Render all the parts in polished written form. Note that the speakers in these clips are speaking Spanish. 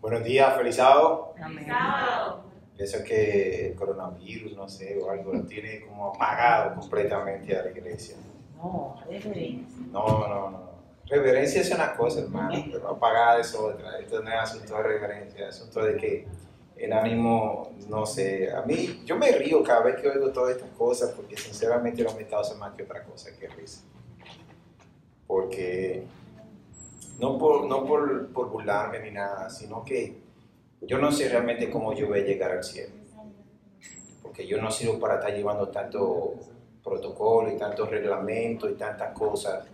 Buenos días, feliz sábado. Amén. Pienso que el coronavirus, no sé, o algo, lo tiene como apagado completamente a la iglesia. No, reverencia. No. Reverencia es una cosa, hermano, pero apagada es otra. Esto no es asunto de reverencia, es asunto de que el ánimo, no sé. A mí, yo me río cada vez que oigo todas estas cosas porque sinceramente no me causa más que otra cosa que risa. Porque no por burlarme ni nada, sino que yo no sé realmente cómo yo voy a llegar al cielo. Porque yo no sirvo para estar llevando tanto protocolo y tantos reglamentos y tantas cosas.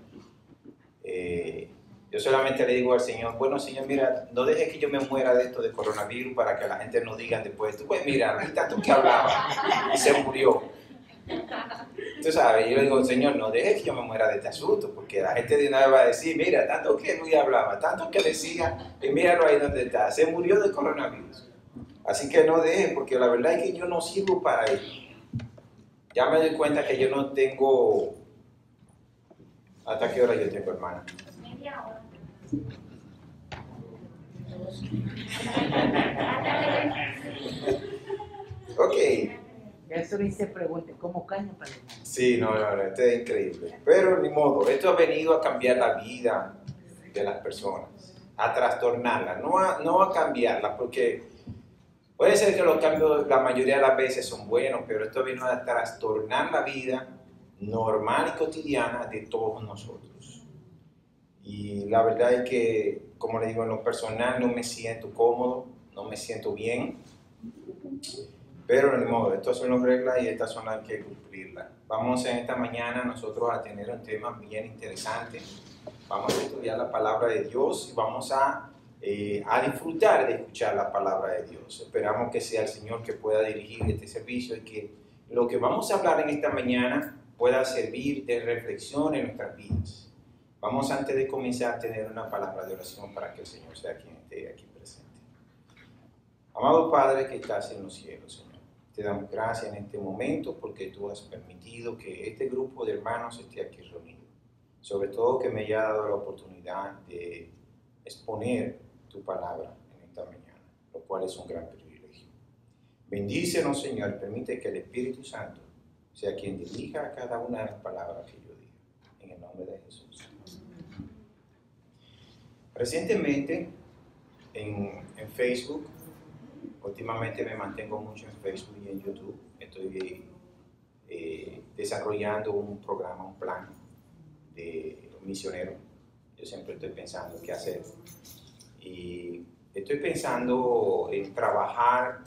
Yo solamente le digo al Señor, bueno Señor, mira, no dejes que yo me muera de esto de coronavirus para que la gente no diga después, tú pues mira, hay tanto que hablaba y se murió. Tú sabes, yo le digo, Señor, no dejes que yo me muera de este asunto, porque la gente de una vez va a decir, mira, tanto que Luis hablaba, tanto que decía, y míralo ahí donde está, se murió de coronavirus. Así que no dejes, porque la verdad es que yo no sirvo para él. Ya me doy cuenta que yo no tengo... ¿Hasta qué hora yo tengo, hermana? Media hora. Ok. Eso dice pregunte, ¿cómo caña para el Sí, no, esto es increíble. Pero ni modo, esto ha venido a cambiar la vida de las personas, a trastornarla, no a cambiarla, porque puede ser que los cambios la mayoría de las veces son buenos, pero esto vino a trastornar la vida normal y cotidiana de todos nosotros. Y la verdad es que, como le digo, en lo personal no me siento cómodo, no me siento bien, pero ni modo, estas son las reglas y estas son las que hay que cumplirlas. Vamos en esta mañana nosotros a tener un tema bien interesante. Vamos a estudiar la palabra de Dios y vamos a disfrutar de escuchar la palabra de Dios. Esperamos que sea el Señor que pueda dirigir este servicio y que lo que vamos a hablar en esta mañana pueda servir de reflexión en nuestras vidas. Vamos antes de comenzar a tener una palabra de oración para que el Señor sea quien esté aquí presente. Amado Padre que estás en los cielos, Señor, te damos gracias en este momento porque tú has permitido que este grupo de hermanos esté aquí reunido. Sobre todo que me haya dado la oportunidad de exponer tu palabra en esta mañana, lo cual es un gran privilegio. Bendícenos, Señor, permite que el Espíritu Santo sea quien dirija a cada una de las palabras que yo diga. En el nombre de Jesús. Recientemente, en Facebook, últimamente me mantengo mucho en Facebook y en YouTube, estoy desarrollando un programa, un plan de misionero. Yo siempre estoy pensando qué hacer y estoy pensando en trabajar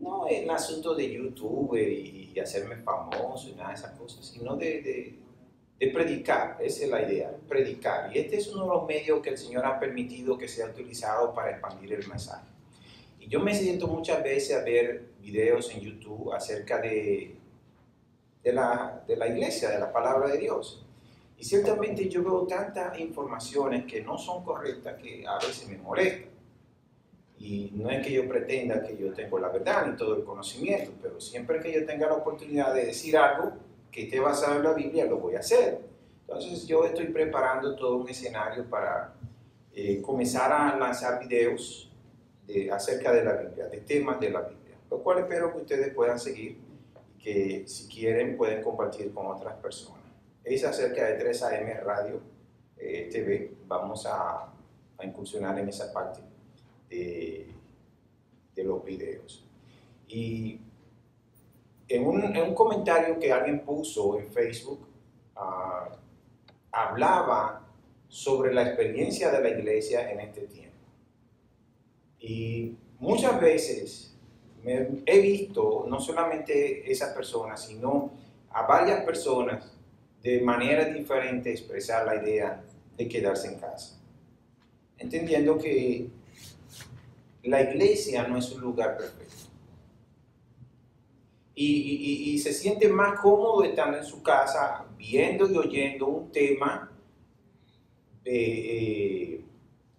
no en el asunto de youtuber y hacerme famoso y nada de esas cosas, sino de predicar. Esa es la idea, predicar, y este es uno de los medios que el Señor ha permitido que sea utilizado para expandir el mensaje. Y yo me siento muchas veces a ver videos en YouTube acerca de la iglesia, de la palabra de Dios. Y ciertamente yo veo tantas informaciones que no son correctas que a veces me molestan. Y no es que yo pretenda que yo tengo la verdad ni todo el conocimiento, pero siempre que yo tenga la oportunidad de decir algo que esté basado en la Biblia, lo voy a hacer. Entonces yo estoy preparando todo un escenario para comenzar a lanzar videos acerca de la Biblia, de temas de la Biblia, lo cual espero que ustedes puedan seguir y que si quieren pueden compartir con otras personas. Es acerca de 3AM Radio TV, vamos a incursionar en esa parte de los videos. Y en un comentario que alguien puso en Facebook, hablaba sobre la experiencia de la iglesia en este tiempo. Y muchas veces he visto no solamente esas personas, sino a varias personas de manera diferente expresar la idea de quedarse en casa, entendiendo que la iglesia no es un lugar perfecto. Y se siente más cómodo estando en su casa, viendo y oyendo un tema,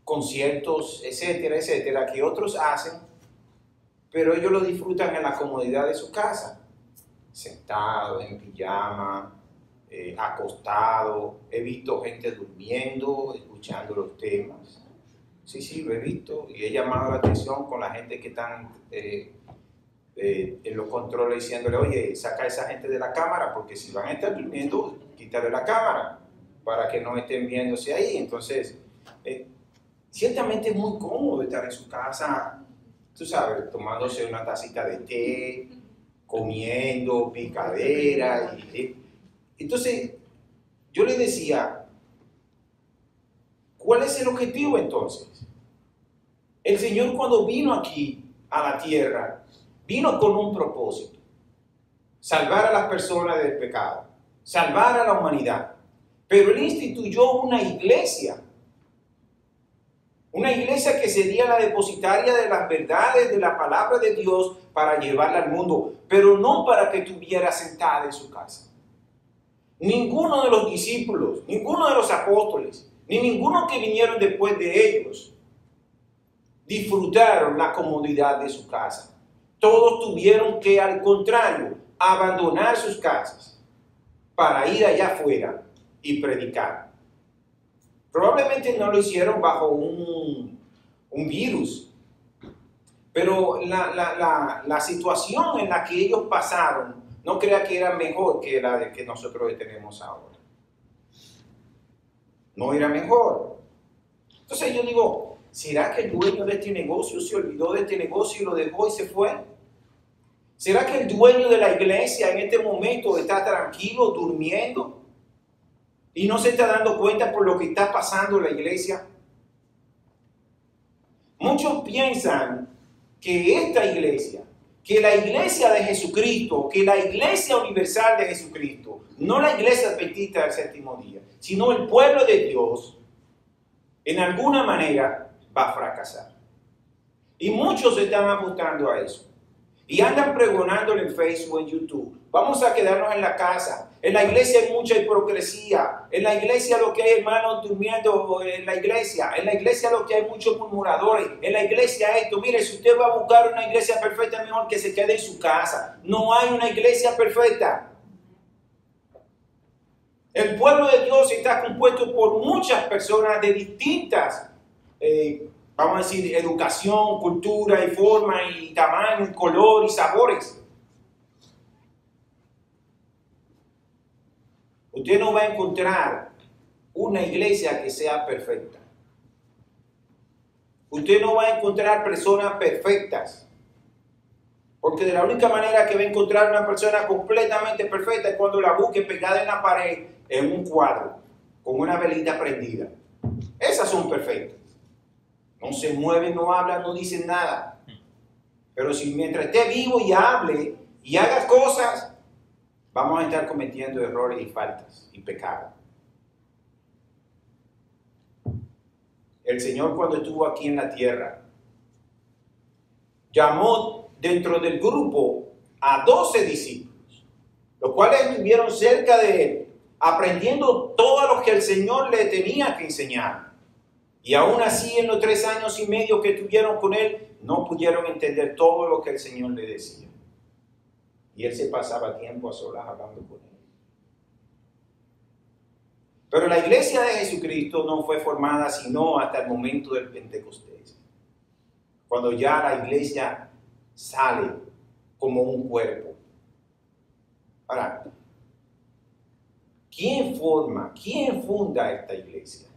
conciertos, etcétera, etcétera, que otros hacen, pero ellos lo disfrutan en la comodidad de su casa, sentado, en pijama, acostado. He visto gente durmiendo, escuchando los temas. Sí, lo he visto y he llamado la atención con la gente que están en los controles diciéndole, oye, saca a esa gente de la cámara porque si van a estar durmiendo, quítale la cámara para que no estén viéndose ahí. Entonces, ciertamente es muy cómodo estar en su casa, tú sabes, tomándose una tacita de té, comiendo, picadera. Entonces, yo le decía, ¿cuál es el objetivo entonces? El Señor cuando vino aquí a la tierra, vino con un propósito. Salvar a las personas del pecado, salvar a la humanidad. Pero Él instituyó una iglesia que sería la depositaria de las verdades de la palabra de Dios para llevarla al mundo, pero no para que estuviera sentada en su casa. Ninguno de los discípulos, ninguno de los apóstoles, ni ninguno que vinieron después de ellos disfrutaron la comodidad de su casa. Todos tuvieron que, al contrario, abandonar sus casas para ir allá afuera y predicar. Probablemente no lo hicieron bajo un virus, pero la situación en la que ellos pasaron, no crea que era mejor que la de que nosotros tenemos ahora. No era mejor. Entonces yo digo, ¿será que el dueño de este negocio se olvidó de este negocio y lo dejó y se fue? ¿Será que el dueño de la iglesia en este momento está tranquilo, durmiendo? Y no se está dando cuenta por lo que está pasando en la iglesia. Muchos piensan que esta iglesia, que la iglesia de Jesucristo, que la iglesia universal de Jesucristo, no la iglesia adventista del séptimo día, sino el pueblo de Dios, en alguna manera va a fracasar. Y muchos se están apuntando a eso. Y andan pregonándolo en Facebook, en YouTube. Vamos a quedarnos en la casa. En la iglesia hay mucha hipocresía. En la iglesia lo que hay hermanos durmiendo en la iglesia. En la iglesia lo que hay muchos murmuradores. En la iglesia esto. Mire, si usted va a buscar una iglesia perfecta, es mejor que se quede en su casa. No hay una iglesia perfecta. El pueblo de Dios está compuesto por muchas personas de distintas vamos a decir, educación, cultura y forma y tamaño y color y sabores. Usted no va a encontrar una iglesia que sea perfecta. Usted no va a encontrar personas perfectas. Porque de la única manera que va a encontrar una persona completamente perfecta es cuando la busque pegada en la pared, en un cuadro, con una velita prendida. Esas son perfectas. No se mueven, no hablan, no dicen nada. Pero si mientras esté vivo y hable y haga cosas, vamos a estar cometiendo errores y faltas y pecados. El Señor cuando estuvo aquí en la tierra, llamó dentro del grupo a 12 discípulos, los cuales estuvieron cerca de Él, aprendiendo todo lo que el Señor le tenía que enseñar. Y aún así, en los 3 años y medio que estuvieron con Él, no pudieron entender todo lo que el Señor le decía. Y Él se pasaba tiempo a solas hablando con Él. Pero la iglesia de Jesucristo no fue formada sino hasta el momento del Pentecostés. Cuando ya la iglesia sale como un cuerpo. Ahora, ¿quién funda esta iglesia?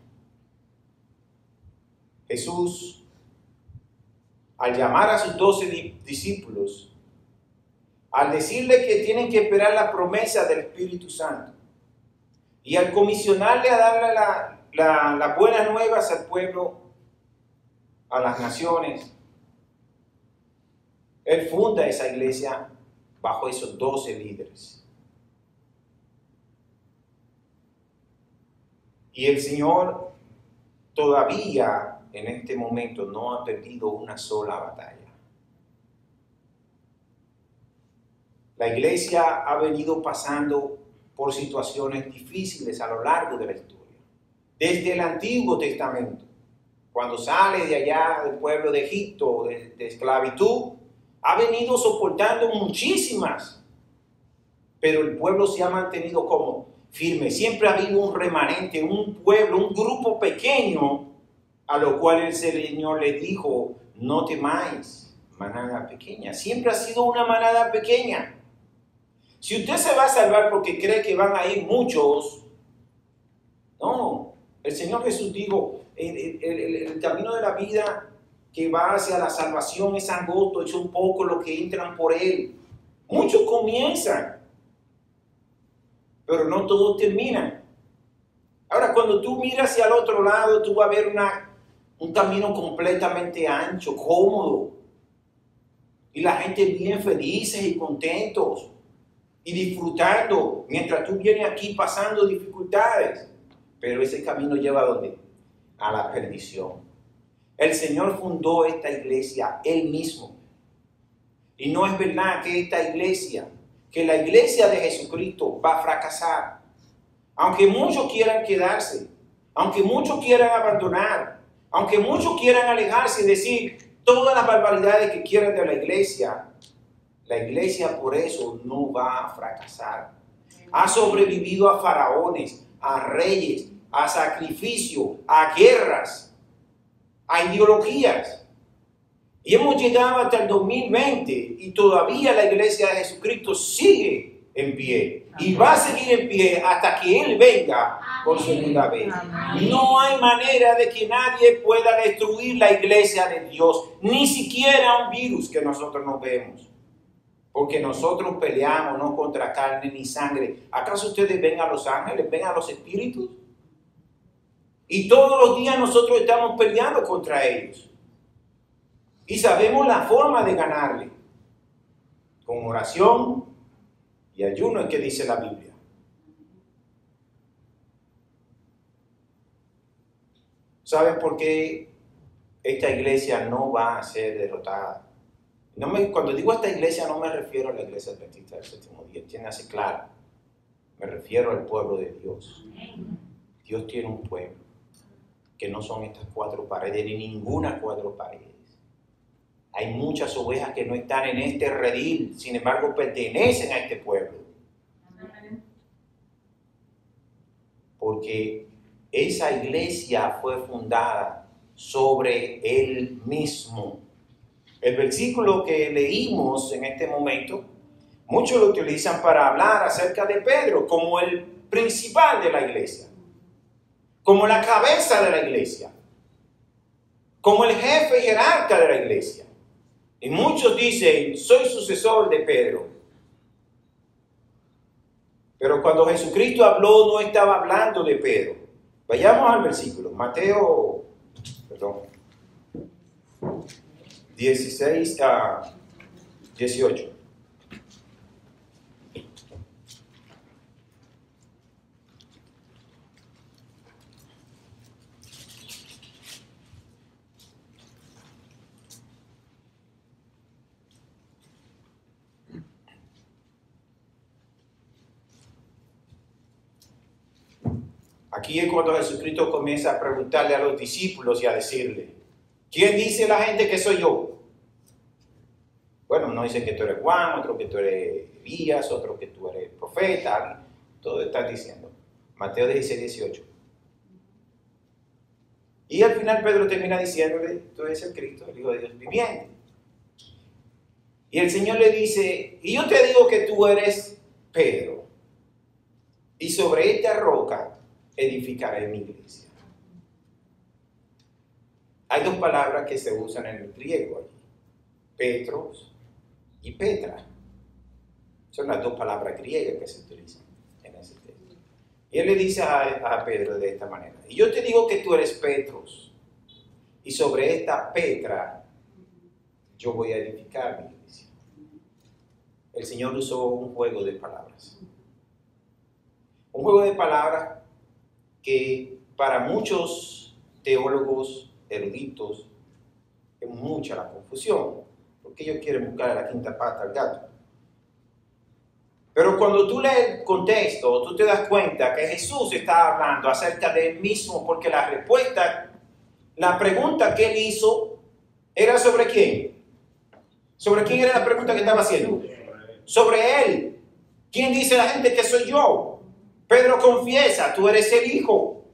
Jesús, al llamar a sus 12 discípulos, al decirle que tienen que esperar la promesa del Espíritu Santo, y al comisionarle a darle las buenas nuevas al pueblo, a las naciones, Él funda esa iglesia bajo esos 12 líderes. Y el Señor todavía en este momento no ha perdido una sola batalla. La iglesia ha venido pasando por situaciones difíciles a lo largo de la historia. Desde el Antiguo Testamento, cuando sale de allá del pueblo de Egipto, de esclavitud, ha venido soportando muchísimas, pero el pueblo se ha mantenido como firme. Siempre ha habido un remanente, un pueblo, un grupo pequeño A lo cual el Señor le dijo, no temáis, manada pequeña. Siempre ha sido una manada pequeña. Si usted se va a salvar porque cree que van a ir muchos, no. El Señor Jesús dijo, el camino de la vida que va hacia la salvación es angosto, es un poco los que entran por él. Muchos comienzan, pero no todos terminan. Ahora, cuando tú miras hacia el otro lado, tú vas a ver un camino completamente ancho, cómodo. Y la gente bien felices y contentos y disfrutando mientras tú vienes aquí pasando dificultades. Pero ese camino lleva ¿a dónde? A la perdición. El Señor fundó esta iglesia Él mismo. Y no es verdad que la iglesia de Jesucristo va a fracasar. Aunque muchos quieran quedarse, aunque muchos quieran abandonar, aunque muchos quieran alejarse y decir todas las barbaridades que quieran de la iglesia por eso no va a fracasar. Ha sobrevivido a faraones, a reyes, a sacrificio, a guerras, a ideologías. Y hemos llegado hasta el 2020 y todavía la iglesia de Jesucristo sigue en pie. Y va a seguir en pie hasta que Él venga por segunda vez. No hay manera de que nadie pueda destruir la iglesia de Dios, ni siquiera un virus que nosotros no vemos. Porque nosotros peleamos no contra carne ni sangre. ¿Acaso ustedes ven a los ángeles, ven a los espíritus? Y todos los días nosotros estamos peleando contra ellos. Y sabemos la forma de ganarle. Con oración y ayuno es que dice la Biblia. ¿Saben por qué esta iglesia no va a ser derrotada? Cuando digo esta iglesia no me refiero a la iglesia adventista del séptimo día, entiéndase claro. Me refiero al pueblo de Dios. Dios tiene un pueblo que no son estas cuatro paredes, ni ninguna cuatro paredes. Hay muchas ovejas que no están en este redil, sin embargo pertenecen a este pueblo. Porque esa iglesia fue fundada sobre Él mismo. El versículo que leímos en este momento, muchos lo utilizan para hablar acerca de Pedro como el principal de la iglesia, como la cabeza de la iglesia, como el jefe jerarca de la iglesia. Y muchos dicen, soy sucesor de Pedro. Pero cuando Jesucristo habló, no estaba hablando de Pedro. Vayamos al versículo, Mateo 16 a 18. Aquí es cuando Jesucristo comienza a preguntarle a los discípulos y a decirle, ¿quién dice la gente que soy yo? Bueno, no dicen que tú eres Juan, otro que tú eres Elías, otro que tú eres profeta, todo está diciendo. Mateo 16, 18. Y al final Pedro termina diciéndole, tú eres el Cristo, el Hijo de Dios viviente. Y el Señor le dice, y yo te digo que tú eres Pedro, y sobre esta roca edificaré mi iglesia. Hay dos palabras que se usan en el griego allí, Petros y Petra. Son las dos palabras griegas que se utilizan en ese texto. Y él le dice a Pedro de esta manera, y yo te digo que tú eres Petros, y sobre esta Petra yo voy a edificar mi iglesia. El Señor usó un juego de palabras. Un juego de palabras que para muchos teólogos eruditos es mucha la confusión, porque ellos quieren buscar la quinta pata al gato. Pero cuando tú lees el contexto, tú te das cuenta que Jesús está hablando acerca de Él mismo, porque la pregunta que Él hizo era ¿sobre quién? ¿Sobre quién era la pregunta que estaba haciendo? Sobre Él. ¿Quién dice la gente que soy yo? Pedro confiesa, tú eres el Hijo.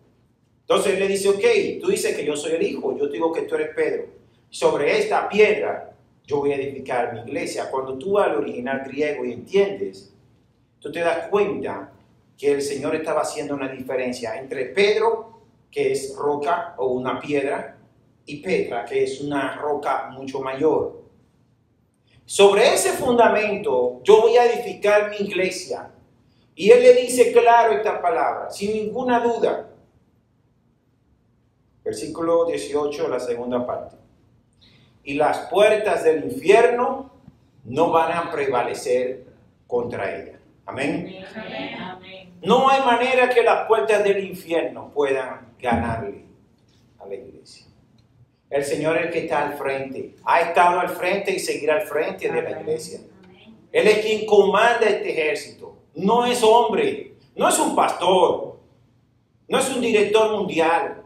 Entonces él le dice, ok, tú dices que yo soy el hijo, yo digo que tú eres Pedro. Sobre esta piedra yo voy a edificar mi iglesia. Cuando tú vas al original griego y entiendes, tú te das cuenta que el Señor estaba haciendo una diferencia entre Pedro, que es roca o una piedra, y Petra, que es una roca mucho mayor. Sobre ese fundamento yo voy a edificar mi iglesia. Y él le dice claro esta palabra, sin ninguna duda. Versículo 18, la segunda parte. Y las puertas del infierno no van a prevalecer contra ella. Amén. Amén. No hay manera que las puertas del infierno puedan ganarle a la iglesia. El Señor es el que está al frente. Ha estado al frente y seguirá al frente de la iglesia. Él es quien comanda este ejército. No es hombre, no es un pastor, no es un director mundial.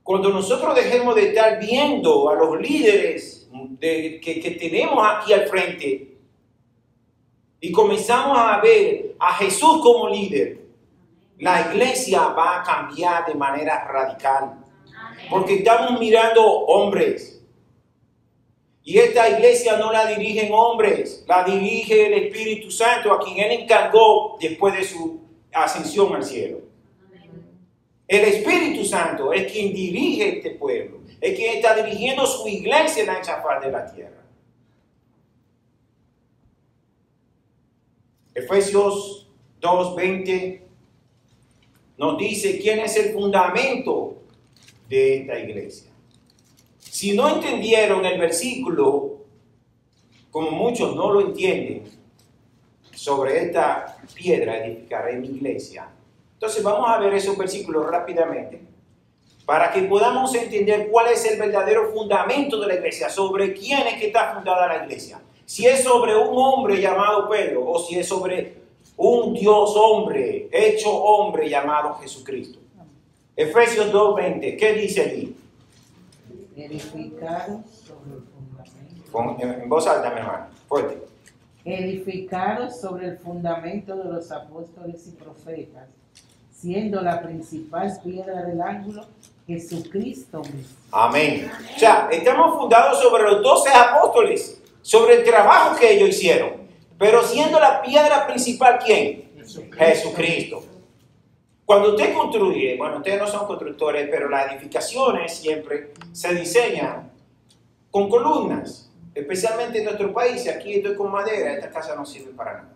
Cuando nosotros dejemos de estar viendo a los líderes que tenemos aquí al frente y comenzamos a ver a Jesús como líder, la iglesia va a cambiar de manera radical. Porque estamos mirando hombres. Y esta iglesia no la dirigen hombres, la dirige el Espíritu Santo, a quien Él encargó después de su ascensión al cielo. El Espíritu Santo es quien dirige este pueblo, es quien está dirigiendo su iglesia en la ancha faz de la tierra. Efesios 2:20 nos dice quién es el fundamento de esta iglesia. Si no entendieron el versículo, como muchos no lo entienden, sobre esta piedra edificaré mi iglesia. Entonces vamos a ver esos versículos rápidamente para que podamos entender cuál es el verdadero fundamento de la iglesia, sobre quién es que está fundada la iglesia. Si es sobre un hombre llamado Pedro o si es sobre un Dios hombre, hecho hombre llamado Jesucristo. Efesios 2:20, ¿qué dice allí? Edificados sobre el fundamento. En voz alta, mi hermano, fuerte. Edificados sobre el fundamento de los apóstoles y profetas, siendo la principal piedra del ángulo Jesucristo mismo. Amén. O sea, estamos fundados sobre los 12 apóstoles, sobre el trabajo que ellos hicieron, pero siendo la piedra principal, ¿quién? Jesucristo. Cuando usted construye, bueno, ustedes no son constructores, pero las edificaciones siempre se diseñan con columnas, especialmente en nuestro país. Aquí estoy con madera, esta casa no sirve para nada.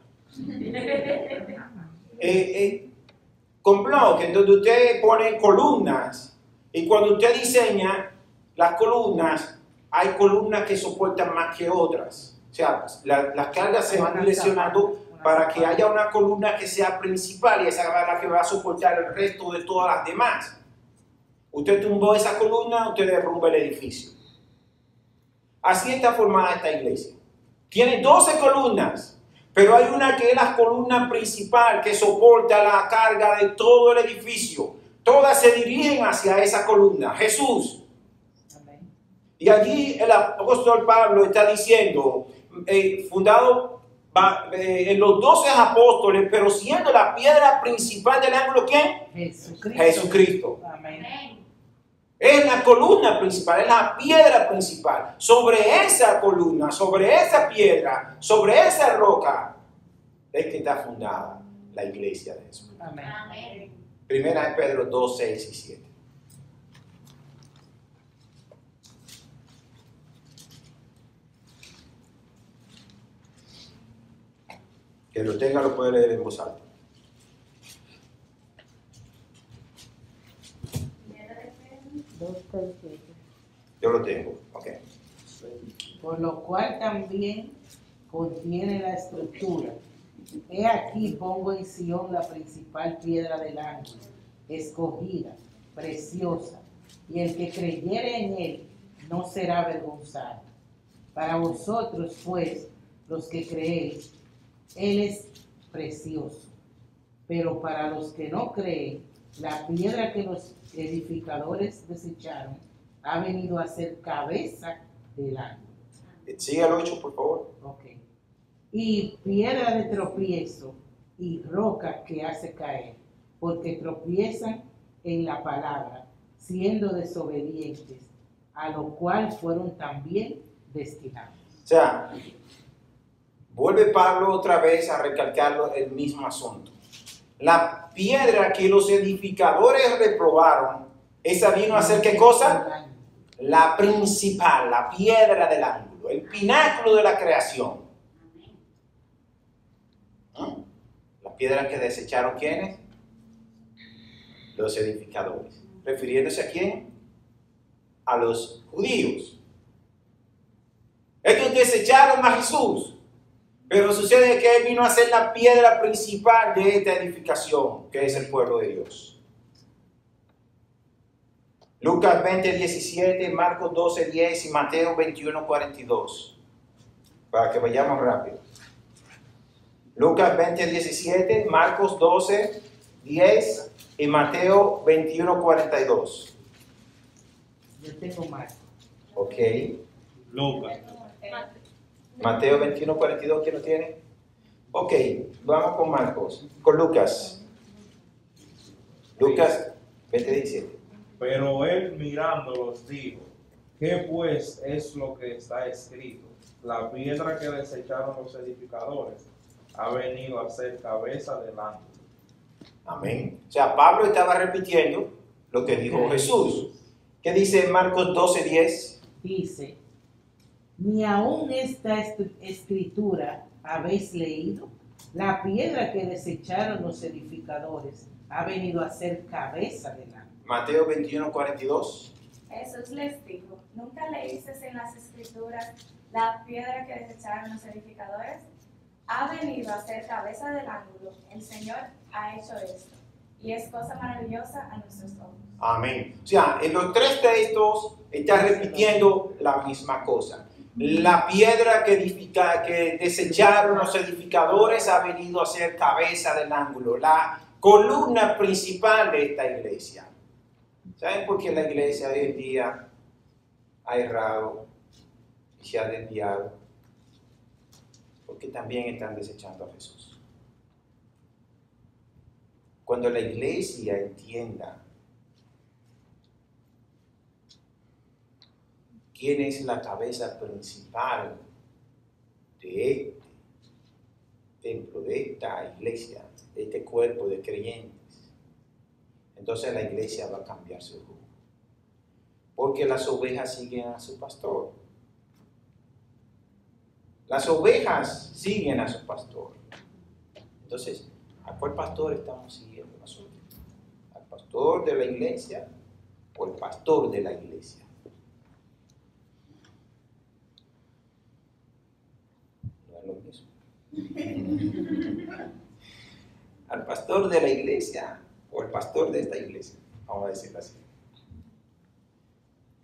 Con bloques, donde usted pone columnas, y cuando usted diseña las columnas, hay columnas que soportan más que otras. O sea, las cargas se van direccionando para que haya una columna que sea principal y esa es la que va a soportar el resto de todas las demás. Usted tumbó esa columna, usted derrumba el edificio. Así está formada esta iglesia. Tiene 12 columnas, pero hay una que es la columna principal que soporta la carga de todo el edificio. Todas se dirigen hacia esa columna, Jesús. Y allí el apóstol Pablo está diciendo, fundado en los 12 apóstoles, pero siendo la piedra principal del ángulo, ¿quién? Jesucristo. Amén. Es la columna principal, es la piedra principal. Sobre esa columna, sobre esa piedra, sobre esa roca, es que está fundada la iglesia de Jesús. Amén. Primera de Pedro 2, 6 y 7. Que lo tenga lo puede leer en voz alta. Yo lo tengo, ok. Por lo cual también contiene la estructura. He aquí pongo en Sión la principal piedra del ángulo, escogida, preciosa, y el que creyere en él no será avergonzado. Para vosotros, pues, los que creéis, él es precioso. Pero para los que no creen, la piedra que los edificadores desecharon ha venido a ser cabeza del ángulo. Sigue al 8, por favor. Ok. Y piedra de tropiezo y roca que hace caer, porque tropiezan en la palabra, siendo desobedientes, a lo cual fueron también destinados. O sea, vuelve Pablo otra vez a recalcar el mismo asunto. La piedra que los edificadores reprobaron, esa vino a ser ¿qué cosa? La principal, la piedra del ángulo, el pináculo de la creación. La piedra que desecharon, ¿quiénes? Los edificadores. ¿Refiriéndose a quién? A los judíos. Ellos desecharon a Jesús. Pero sucede que Él vino a ser la piedra principal de esta edificación, que es el pueblo de Dios. Lucas 20:17, Marcos 12:10 y Mateo 21:42. Para que vayamos rápido. Lucas 20:17, Marcos 12:10 y Mateo 21:42. Yo tengo Marcos. Ok. Lucas. Mateo 21:42, ¿quién lo tiene? Ok, vamos con Marcos, con Lucas. Lucas 20:17. Pero él mirándolos dijo, ¿qué pues es lo que está escrito? La piedra que desecharon los edificadores ha venido a ser cabeza del ángulo. Amén. O sea, Pablo estaba repitiendo lo que dijo Jesús. ¿Qué dice Marcos 12:10? Dice, ni aún esta escritura habéis leído. La piedra que desecharon los edificadores ha venido a ser cabeza del ángulo. Mateo 21:42. Jesús les dijo, ¿nunca leísteis en las escrituras la piedra que desecharon los edificadores? Ha venido a ser cabeza del ángulo. El Señor ha hecho esto. Y es cosa maravillosa a nuestros ojos. Amén. O sea, en los tres textos está repitiendo la misma cosa. La piedra que desecharon los edificadores ha venido a ser cabeza del ángulo, la columna principal de esta iglesia. ¿Saben por qué la iglesia hoy en día ha errado y se ha desviado? Porque también están desechando a Jesús. Cuando la iglesia entienda quién es la cabeza principal de este templo, de esta iglesia, de este cuerpo de creyentes, entonces la iglesia va a cambiar su rumbo. Porque las ovejas siguen a su pastor. Las ovejas siguen a su pastor. Entonces, ¿a cuál pastor estamos siguiendo nosotros? ¿Al pastor de la iglesia o el pastor de la iglesia? No es lo mismo. ¿Al pastor de la iglesia o el pastor de esta iglesia? Vamos a decirlo así.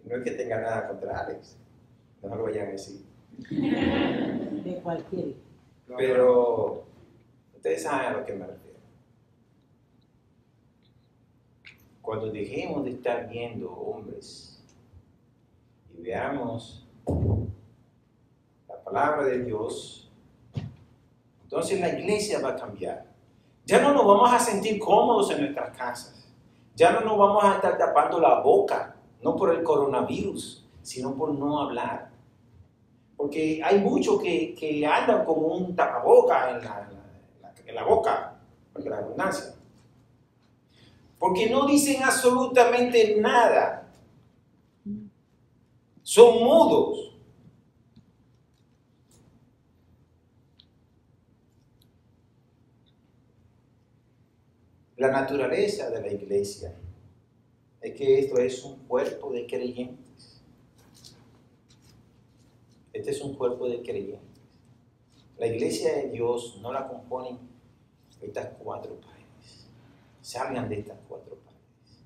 No es que tenga nada contra Alex, no lo vayan a decir. De cualquier. Pero ustedes saben a lo que me refiero. Cuando dejemos de estar viendo hombres y veamos la palabra de Dios, entonces la iglesia va a cambiar. Ya no nos vamos a sentir cómodos en nuestras casas. Ya no nos vamos a estar tapando la boca, no por el coronavirus, sino por no hablar. Porque hay muchos que andan con un tapaboca en la boca, por la redundancia. Porque no dicen absolutamente nada. Son mudos. La naturaleza de la iglesia es que esto es un cuerpo de creyentes. Este es un cuerpo de creyentes. La iglesia de Dios no la componen estas cuatro paredes. Salgan de estas cuatro paredes.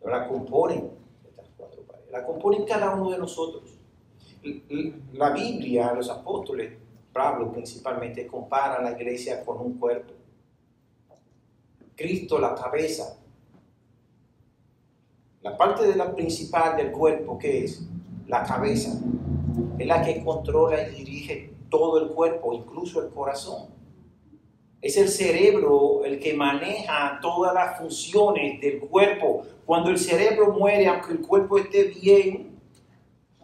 No la componen estas cuatro paredes. La componen cada uno de nosotros. La Biblia, los apóstoles, Pablo principalmente, compara a la iglesia con un cuerpo. Cristo, la cabeza. La parte de la principal del cuerpo, que es la cabeza, es la que controla y dirige todo el cuerpo, incluso el corazón. Es el cerebro el que maneja todas las funciones del cuerpo. Cuando el cerebro muere, aunque el cuerpo esté bien,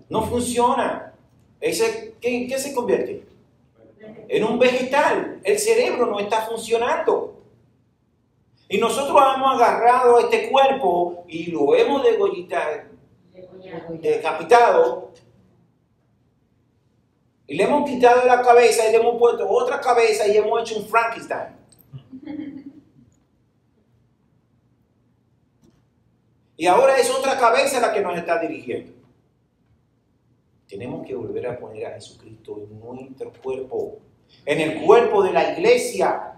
no funciona. ¿Qué se convierte? En un vegetal. El cerebro no está funcionando. Y nosotros hemos agarrado a este cuerpo y lo hemos decapitado. Y le hemos quitado la cabeza y le hemos puesto otra cabeza y hemos hecho un Frankenstein. Y ahora es otra cabeza la que nos está dirigiendo. Tenemos que volver a poner a Jesucristo en nuestro cuerpo, en el cuerpo de la iglesia.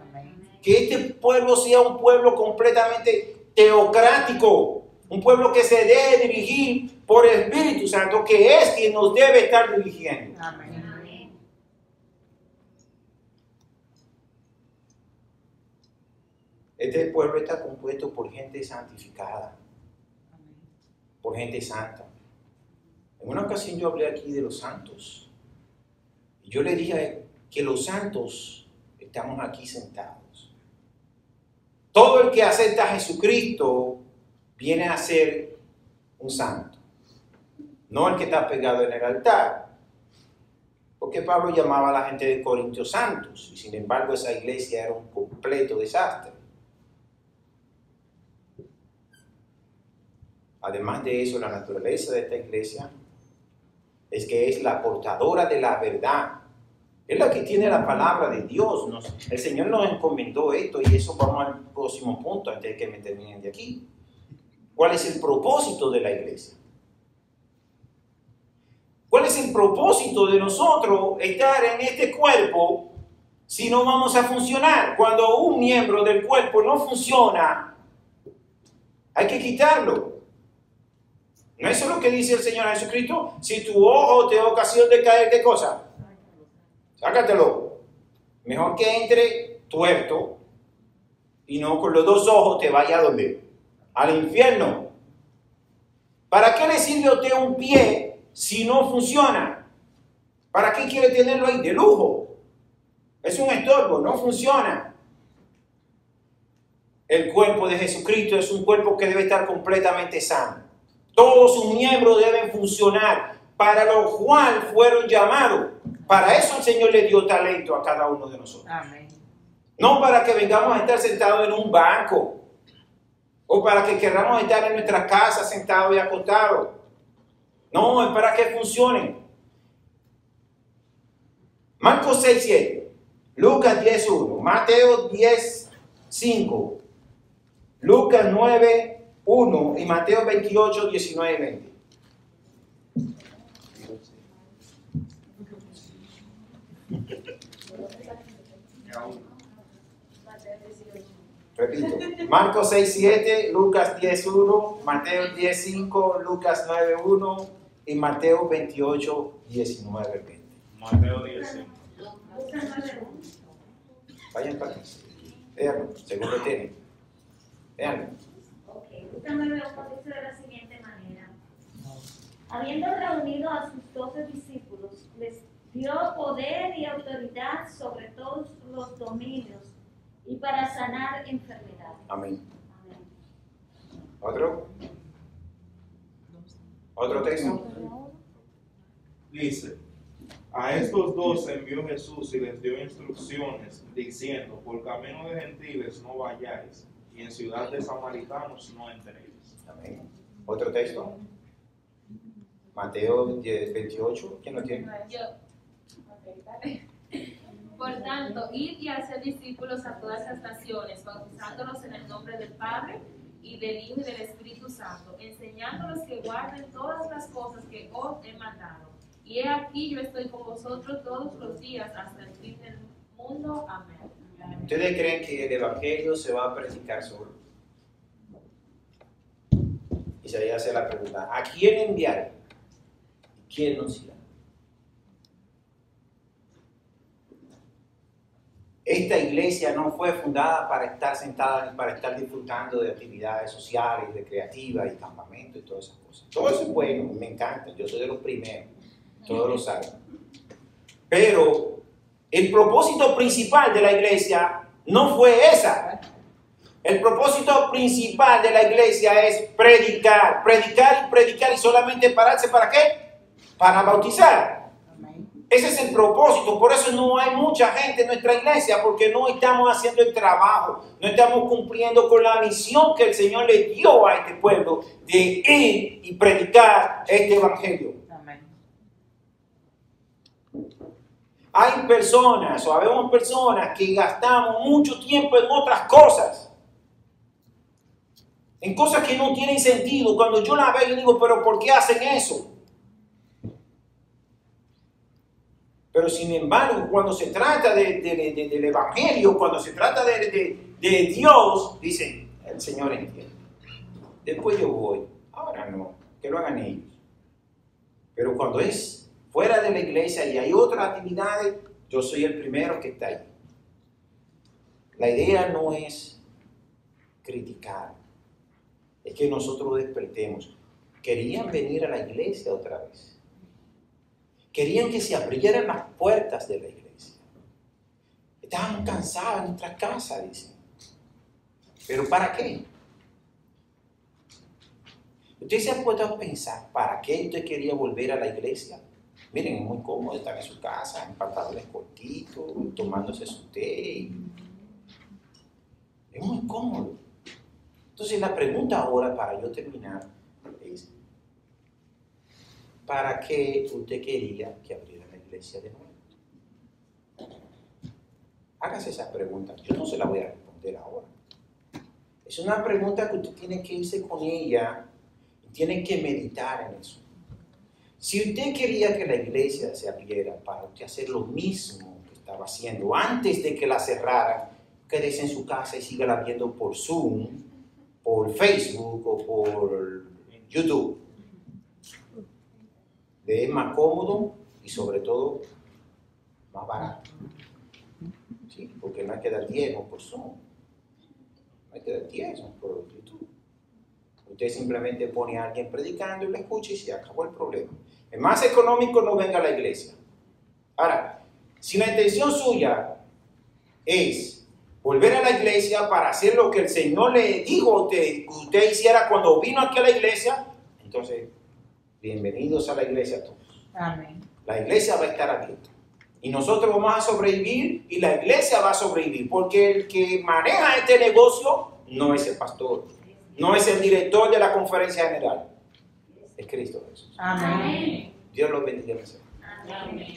Que este pueblo sea un pueblo completamente teocrático, un pueblo que se deje dirigir por el Espíritu Santo, que es quien nos debe estar dirigiendo. Amén. Este pueblo está compuesto por gente santificada, por gente santa. En una ocasión yo hablé aquí de los santos. Y yo le dije que los santos estamos aquí sentados. Todo el que acepta a Jesucristo viene a ser un santo. No el que está pegado en el altar. Porque Pablo llamaba a la gente de Corintios santos. Y sin embargo esa iglesia era un completo desastre. Además de eso, la naturaleza de esta iglesia es que es la portadora de la verdad. Es la que tiene la palabra de Dios. El Señor nos encomendó esto y eso vamos al próximo punto antes de que me terminen de aquí. ¿Cuál es el propósito de la iglesia? ¿Cuál es el propósito de nosotros estar en este cuerpo si no vamos a funcionar? Cuando un miembro del cuerpo no funciona, hay que quitarlo. ¿No es eso lo que dice el Señor Jesucristo? Si tu ojo te ocasiona de caer, ¿qué cosa? Sácatelo. Mejor que entre tuerto y no con los dos ojos te vaya a ¿dónde? Al infierno. ¿Para qué le sirve a usted un pie si no funciona? ¿Para qué quiere tenerlo ahí de lujo? Es un estorbo, no funciona. El cuerpo de Jesucristo es un cuerpo que debe estar completamente sano. Todos sus miembros deben funcionar, para lo cual fueron llamados. Para eso el Señor le dio talento a cada uno de nosotros. Amén. No para que vengamos a estar sentados en un banco, o para que queramos estar en nuestra casa sentados y acostados. No, es para que funcionen. Marcos 6:7, Lucas 10:1, Mateo 10:5, Lucas 9:1 y Mateo 28:19-20. Repito, Marcos 6:7, Lucas 10:1, Mateo 10:5, Lucas 9:1 y Mateo 28:19-20. Mateo 10:5. Vayan para aquí. Véanlo, según lo tienen. Véanlo. Ok, Lucas 9:1 dice de la siguiente manera. Habiendo reunido a sus 12 discípulos, les dio poder y autoridad sobre todos los dominios y para sanar enfermedades. Amén. Amén. ¿Otro? ¿Otro texto? Dice, a estos dos envió Jesús y les dio instrucciones, diciendo, por camino de gentiles no vayáis, y en ciudad de samaritanos no entréis. Amén. ¿Otro texto? Mateo 10:28. ¿Quién lo tiene? Yo. Ok, dale. Por tanto, id y hacer discípulos a todas las naciones, bautizándolos en el nombre del Padre, y del Hijo y del Espíritu Santo, enseñándolos que guarden todas las cosas que os he mandado. Y he aquí yo estoy con vosotros todos los días hasta el fin del mundo. Amén. ¿Ustedes creen que el Evangelio se va a predicar solo? Y se hace la pregunta, ¿a quién enviar? ¿Quién nos irá? Esta iglesia no fue fundada para estar sentada ni para estar disfrutando de actividades sociales, recreativas y campamentos y todas esas cosas. Todo eso es bueno, me encanta, yo soy de los primeros, todos lo saben. Pero el propósito principal de la iglesia No fue esa. El propósito principal de la iglesia es predicar, predicar y predicar y solamente pararse ¿para qué? Para bautizar. Ese es el propósito. Por eso no hay mucha gente en nuestra iglesia, porque no estamos haciendo el trabajo, no estamos cumpliendo con la misión que el Señor le dio a este pueblo de ir y predicar este evangelio. Hay personas, o habemos personas que gastamos mucho tiempo en otras cosas. En cosas que no tienen sentido. Cuando yo la veo, yo digo, pero ¿por qué hacen eso? Pero sin embargo, cuando se trata del evangelio, cuando se trata de Dios, dicen, el Señor entiende. Después yo voy. Ahora no, que lo hagan ellos. Pero cuando es fuera de la iglesia y hay otras actividades, yo soy el primero que está ahí. La idea no es criticar, es que nosotros despertemos. Querían venir a la iglesia otra vez. Querían que se abrieran las puertas de la iglesia. Estaban cansados en nuestra casa, dicen. ¿Pero para qué? Usted se ha puesto a pensar, ¿para qué usted quería volver a la iglesia? Miren, es muy cómodo estar en su casa, en pantalones cortitos, tomándose su té. Es muy cómodo. Entonces la pregunta ahora, para yo terminar, es, ¿para qué usted quería que abriera la iglesia de nuevo? Hágase esa pregunta. Yo no se la voy a responder ahora. Es una pregunta que usted tiene que irse con ella y tiene que meditar en eso. Si usted quería que la iglesia se abriera para usted hacer lo mismo que estaba haciendo antes de que la cerraran, quédese en su casa y sígala viendo por Zoom, por Facebook o por YouTube. Le es más cómodo y sobre todo más barato. ¿Sí? Porque no hay que dar diezmo por Zoom. No hay que dar diezmo por YouTube. Usted simplemente pone a alguien predicando y le escucha y se acabó el problema. Es más económico, no venga a la iglesia. Ahora, si la intención suya es volver a la iglesia para hacer lo que el Señor le dijo a usted, que usted hiciera cuando vino aquí a la iglesia, entonces, bienvenidos a la iglesia todos. Amén. La iglesia va a estar abierta. Y nosotros vamos a sobrevivir y la iglesia va a sobrevivir. Porque el que maneja este negocio no es el pastor, no es el director de la conferencia general. Es Cristo Jesús. Amén. Dios los bendiga. Amén.